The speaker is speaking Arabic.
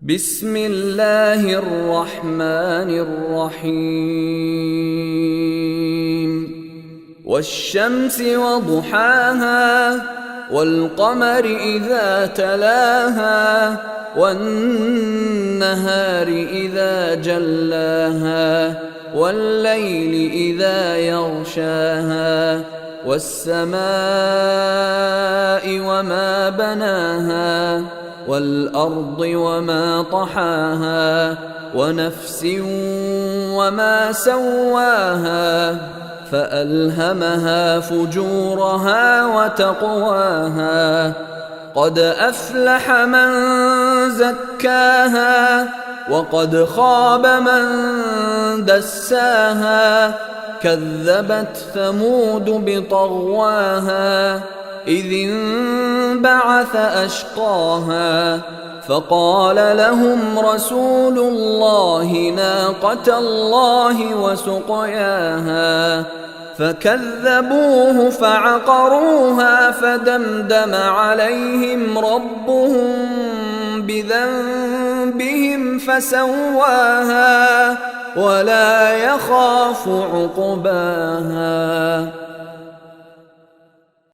بسم الله الرحمن الرحيم والشمس وضحاها والقمر إذا تلاها والنهار إذا جلاها والليل إذا يغشاها والسماء وما بناها والأرض وما طحاها ونفس وما سواها فألهمها فجورها وتقواها قد أفلح من زكاها وقد خاب من دساها كذبت ثمود بطغواها إذ انبعث أشقاها فقال لهم رسول الله ناقة الله وسقياها فكذبوه فعقروها فدمدم عليهم ربهم بذنبهم فسواها ولا يخاف عقباها